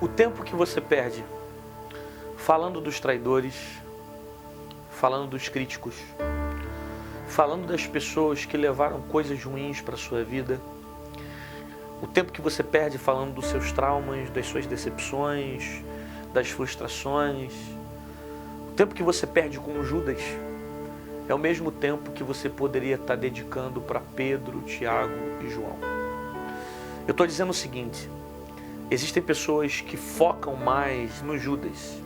O tempo que você perde falando dos traidores, falando dos críticos, falando das pessoas que levaram coisas ruins para a sua vida, o tempo que você perde falando dos seus traumas, das suas decepções, das frustrações, o tempo que você perde com Judas é o mesmo tempo que você poderia estar dedicando para Pedro, Tiago e João. Eu estou dizendo o seguinte: existem pessoas que focam mais no Judas.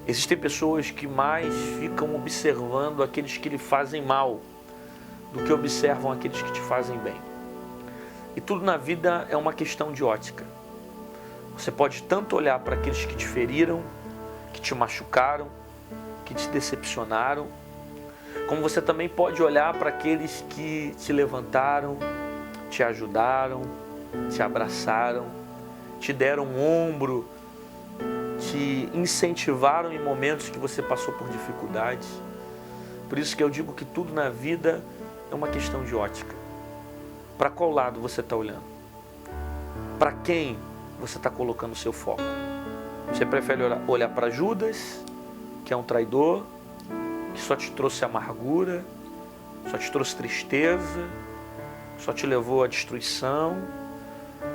Existem pessoas que mais ficam observando aqueles que lhe fazem mal do que observam aqueles que te fazem bem. E tudo na vida é uma questão de ótica. Você pode tanto olhar para aqueles que te feriram, que te machucaram, que te decepcionaram, como você também pode olhar para aqueles que te levantaram, te ajudaram, te abraçaram, te deram um ombro, te incentivaram em momentos que você passou por dificuldades. Por isso que eu digo que tudo na vida é uma questão de ótica. Para qual lado você está olhando? Para quem você está colocando o seu foco? Você prefere olhar para Judas, que é um traidor, que só te trouxe amargura, só te trouxe tristeza, só te levou à destruição?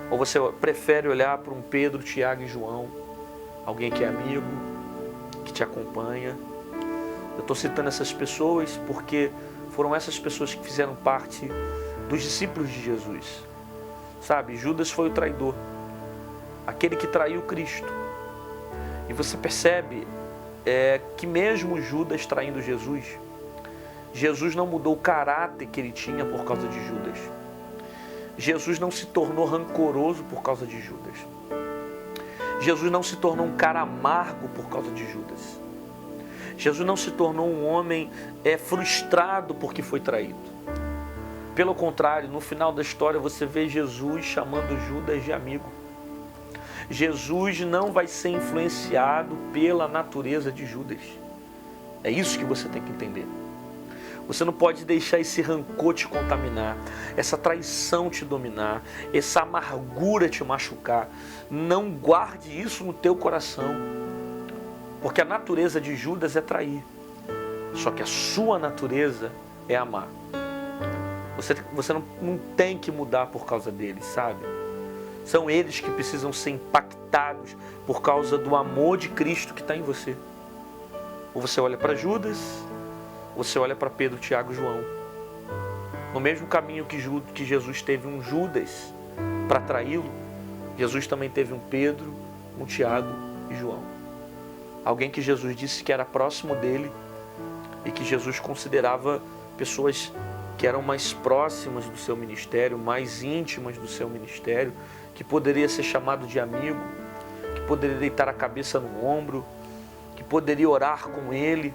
Ou você prefere olhar para um Pedro, Tiago e João, alguém que é amigo, que te acompanha? Eu estou citando essas pessoas porque foram essas pessoas que fizeram parte dos discípulos de Jesus. Sabe, Judas foi o traidor, aquele que traiu Cristo. E você percebe que mesmo Judas traindo Jesus, Jesus não mudou o caráter que ele tinha por causa de Judas. Jesus não se tornou rancoroso por causa de Judas. Jesus não se tornou um cara amargo por causa de Judas. Jesus não se tornou um homem frustrado porque foi traído. Pelo contrário, no final da história você vê Jesus chamando Judas de amigo. Jesus não vai ser influenciado pela natureza de Judas. É isso que você tem que entender. Você não pode deixar esse rancor te contaminar, essa traição te dominar, essa amargura te machucar. Não guarde isso no teu coração, porque a natureza de Judas é trair, só que a sua natureza é amar. Você não tem que mudar por causa deles, sabe? São eles que precisam ser impactados por causa do amor de Cristo que está em você. Ou você olha para Judas, ou você olha para Pedro, Tiago e João. No mesmo caminho que Jesus teve um Judas para traí-lo, Jesus também teve um Pedro, um Tiago e João. Alguém que Jesus disse que era próximo dele e que Jesus considerava pessoas que eram mais próximas do seu ministério, mais íntimas do seu ministério, que poderia ser chamado de amigo, que poderia deitar a cabeça no ombro, que poderia orar com ele,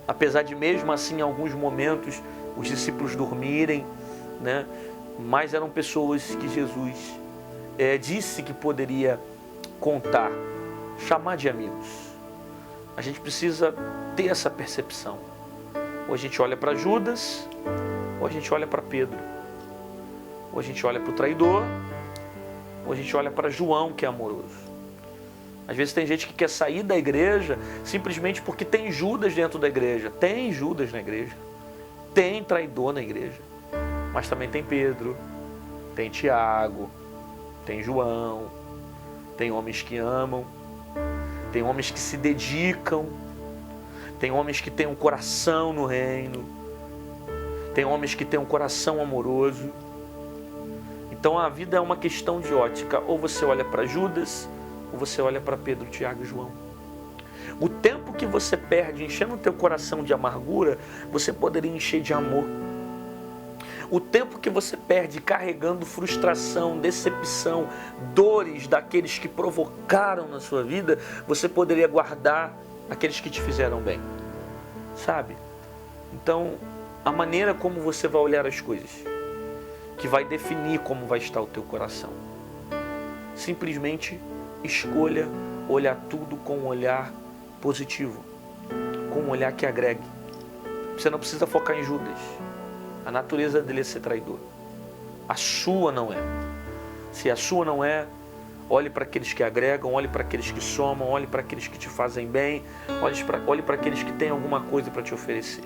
apesar de mesmo assim em alguns momentos os discípulos dormirem, né? Mas eram pessoas que Jesus disse que poderia contar, chamar de amigos. A gente precisa ter essa percepção. Ou a gente olha para Judas, ou a gente olha para Pedro. Ou a gente olha para o traidor, ou a gente olha para João, que é amoroso. Às vezes tem gente que quer sair da igreja simplesmente porque tem Judas dentro da igreja. Tem Judas na igreja. Tem traidor na igreja. Mas também tem Pedro, tem Tiago, tem João, tem homens que amam, tem homens que se dedicam, tem homens que têm um coração no reino, tem homens que têm um coração amoroso. Então a vida é uma questão de ótica. Ou você olha para Judas, ou você olha para Pedro, Tiago e João. O tempo que você perde enchendo o teu coração de amargura, você poderia encher de amor. O tempo que você perde carregando frustração, decepção, dores daqueles que provocaram na sua vida, você poderia guardar aqueles que te fizeram bem. Sabe? Então, a maneira como você vai olhar as coisas, que vai definir como vai estar o teu coração. Simplesmente escolha olhar tudo com um olhar positivo, com um olhar que agregue. Você não precisa focar em Judas. A natureza dele é ser traidor. A sua não é. Se a sua não é, Olhe para aqueles que agregam, olhe para aqueles que somam, olhe para aqueles que te fazem bem, olhe para aqueles que têm alguma coisa para te oferecer.